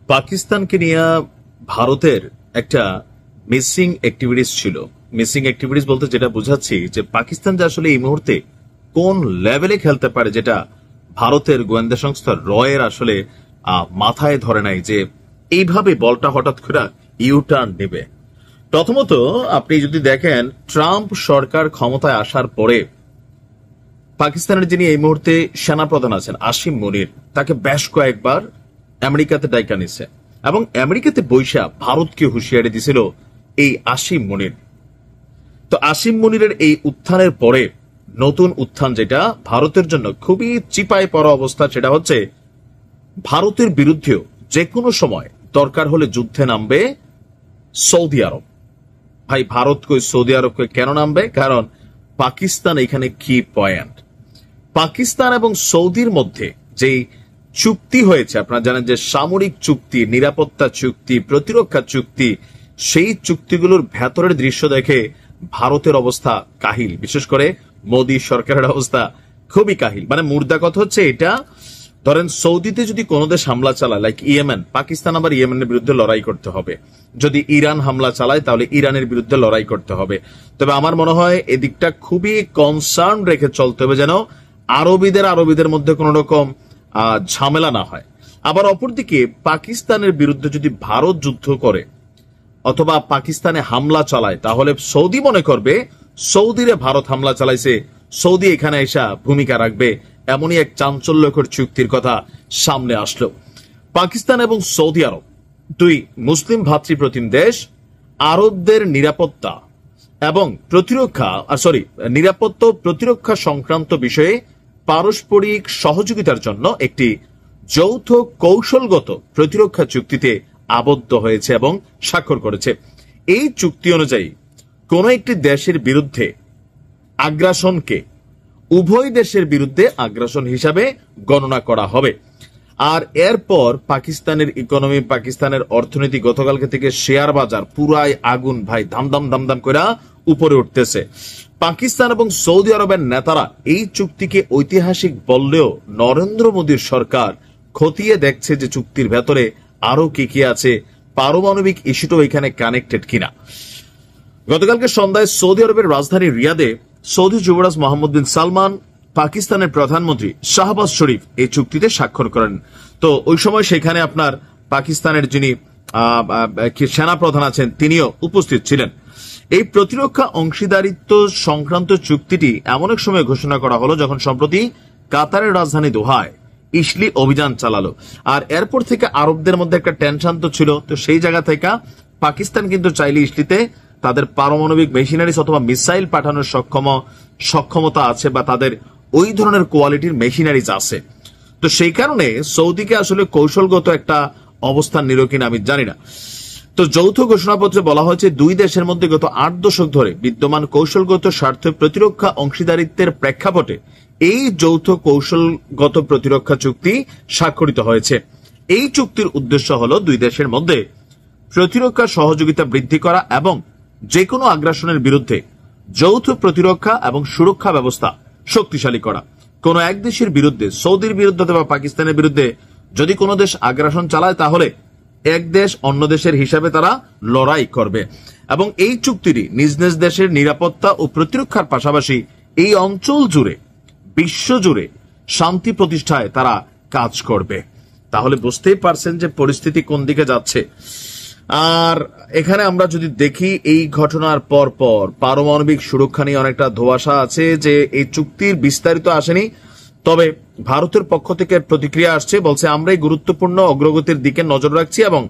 পাকিস্তানকে নিয়ে ভারতের একটা মিসিং অ্যাক্টিভিটিস ছিল। মিসিং অ্যাক্টিভিটিস বলতে যেটা বোঝাচ্ছি যে পাকিস্তান যে আসলে এই মুহূর্তে কোন লেভেলে খেলতে পারে, যেটা ভারতের গোয়েন্দা সংস্থা রয়ের আসলে মাথায় ধরে নাই যে এইভাবে বলটা হঠাৎ করে ইউটার্ন নেবে। প্রথমত আপনি যদি দেখেন, ট্রাম্প সরকার ক্ষমতায় আসার পরে পাকিস্তানের যিনি এই মুহূর্তে সেনাপ্রধান আছেন আসিম মনির, তাকে বেশ কয়েকবার আমেরিকাতে ডাইকা নিছে এবং আমেরিকাতে বৈশা ভারতকে হুঁশিয়ারি দিছিল এই আসিম মনির। তো আসিম মনিরের এই উত্থানের পরে নতুন উত্থান যেটা ভারতের জন্য খুবই চিপায় পড়া অবস্থা, সেটা হচ্ছে ভারতের বিরুদ্ধেও যে কোনো সময় দরকার হলে যুদ্ধে নামবে সৌদি আরব। ভাই, ভারত কই সৌদি আরবকে কেন নামবে? কারণ পাকিস্তান এখানে কি পয়েন্ট। পাকিস্তান এবং সৌদির মধ্যে যে চুক্তি হয়েছে, আপনারা জানেন যে সামরিক চুক্তি, নিরাপত্তা চুক্তি, প্রতিরক্ষা চুক্তি, সেই চুক্তিগুলোর ভেতরের দৃশ্য দেখে ভারতের অবস্থা কাহিল। বিশেষ করে মোদী সরকারের অবস্থা খুবই কাহিল। মানে মুর্দা কথা হচ্ছে এটা, ধরেন সৌদিতে যদি কোনো দেশ হামলা চালায়, লাইক ইয়েমেন, পাকিস্তান আবার ইয়েমেনের বিরুদ্ধে লড়াই করতে হবে। যদি ইরান হামলা চালায় তাহলে ইরানের বিরুদ্ধে লড়াই করতে হবে। তবে আমার মনে হয় এদিকটা খুবই কনসার্ন রেখে চলতে হবে, যেন আরবিদের মধ্যে কোন রকম ঝামেলা না হয়। আবার অপরদিকে পাকিস্তানের বিরুদ্ধে যদি ভারত যুদ্ধ করে অথবা পাকিস্তানে হামলা চালায়, তাহলে সৌদি মনে করবে সৌদিরে ভারত হামলা চালাইছে, সৌদি এখানে এসে ভূমিকা রাখবে। এমনই এক চাঞ্চল্যকর চুক্তির কথা সামনে আসলো। পাকিস্তান এবং সৌদি আরব দুই মুসলিম ভাতৃপ্রতিম দেশ, আরবদের নিরাপত্তা এবং প্রতিরক্ষা সংক্রান্ত বিষয়ে পারস্পরিক সহযোগিতার জন্য একটি যৌথ কৌশলগত প্রতিরক্ষা চুক্তিতে আবদ্ধ হয়েছে এবং স্বাক্ষর করেছে। এই চুক্তি অনুযায়ী কোন একটি দেশের বিরুদ্ধে আগ্রাসনকে উভয় দেশের বিরুদ্ধে আগ্রাসন হিসাবে গণনা করা হবে। আর এরপর পাকিস্তানের ইকোনমি, পাকিস্তানের অর্থনীতি, গতকালকে থেকে শেয়ার বাজার পুরাই আগুন ভাই, ধামধাম করে উপরে উঠতেছে। পাকিস্তান এবং সৌদি আরবের নেতারা এই চুক্তিকে ঐতিহাসিক বললেও নরেন্দ্র মোদীর সরকার খতিয়ে দেখছে যে চুক্তির ভেতরে আরো কি কি আছে, পারমাণবিক ইস্যুটাও এখানে কানেক্টেড কিনা। গতকালকে সন্ধ্যায় সৌদি আরবের রাজধানী রিয়াদে সৌদি যুবরাজ মোহাম্মদ বিন সালমান, পাকিস্তানের প্রধানমন্ত্রী শাহবাজ শরীফ এই চুক্তিতে স্বাক্ষর করেন। তো ওই সময় সেখানে আপনার পাকিস্তানের যিনি সেনাপ্রধান আছেন তিনিও উপস্থিত ছিলেন। এই প্রতিরক্ষা অংশীদারিত্ব সংক্রান্ত চুক্তিটি এমন এক সময় ঘোষণা করা হলো যখন সম্প্রতি কাতারের রাজধানী দোহায় ইসলি অভিযান চালালো। আর এরপর থেকে আরবদের মধ্যে একটা টেনশন তো ছিল। তো সেই জায়গা থেকে পাকিস্তান কিন্তু চাইলে ইসলিতে তাদের পারমাণবিক মেশিনারিজ অথবা মিসাইল পাঠানোর সক্ষমতা আছে, বা তাদের ওই ধরনের কোয়ালিটির মেশিনারিজ আছে। তো সেই কারণে সৌদিকে আসলে কৌশলগত একটা অবস্থান নিল কিনা আমি জানি না। তো যৌথ ঘোষণাপত্রে বলা হয়েছে দুই দেশের মধ্যে গত 8 দশক ধরে বিদ্যমান কৌশলগত স্বার্থ প্রতিরক্ষা অংশীদারিত্বের প্রেক্ষাপটে এই যৌথ কৌশলগত প্রতিরক্ষা চুক্তি স্বাক্ষরিত হয়েছে। এই চুক্তির উদ্দেশ্য হল দুই দেশের মধ্যে প্রতিরক্ষা সহযোগিতা বৃদ্ধি করা এবং যে কোনো আগ্রাসনের বিরুদ্ধে যৌথ প্রতিরক্ষা এবং সুরক্ষা ব্যবস্থা শক্তিশালী করা। কোন এক দেশের বিরুদ্ধে, সৌদির বিরুদ্ধে অথবা পাকিস্তানের বিরুদ্ধে যদি কোনো দেশ আগ্রাসন চালায়, তাহলে এক দেশ অন্য দেশের হিসাবে তারা লড়াই করবে এবং এই চুক্তিটি নিজ নিজ দেশের নিরাপত্তা ও প্রতিরক্ষার পাশাপাশি এই অঞ্চল জুড়ে, বিশ্ব জুড়ে শান্তি প্রতিষ্ঠায় তারা কাজ করবে। তাহলে বুঝতেই পারছেন যে পরিস্থিতি কোন দিকে যাচ্ছে। আর এখানে আমরা যদি দেখি এই ঘটনার পর পারমাণবিক সুরক্ষা নিয়ে অনেকটা ধোঁয়াশা আছে, যে এই চুক্তির বিস্তারিত আসেনি। তবে ভারতের পক্ষ থেকে প্রতিক্রিয়া আসছে, বলছে আমরা এই গুরুত্বপূর্ণ অগ্রগতির দিকে নজর রাখছি এবং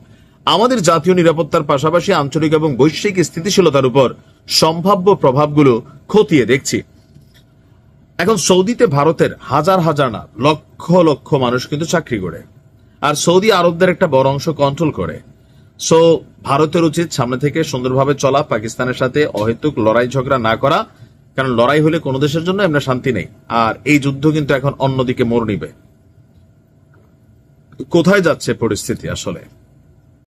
আমাদের জাতীয় নিরাপত্তার পাশাপাশি আঞ্চলিক এবং বৈশ্বিক স্থিতিশীলতার উপর সম্ভাব্য প্রভাবগুলো খতিয়ে দেখছি। এখন সৌদিতে ভারতের হাজার না লক্ষ লক্ষ মানুষ কিন্তু চাকরি করে, আর সৌদি আরবদের একটা বড় অংশ কন্ট্রোল করে। সো ভারতের উচিত সামনে থেকে সুন্দরভাবে চলা, পাকিস্তানের সাথে অহেতুক লড়াই ঝগড়া না করা, কারণ লড়াই হলে কোনো দেশের জন্য এমনি শান্তি নেই। আর এই যুদ্ধ কিন্তু এখন অন্যদিকে মোড় নিবে। কোথায় যাচ্ছে পরিস্থিতি আসলে?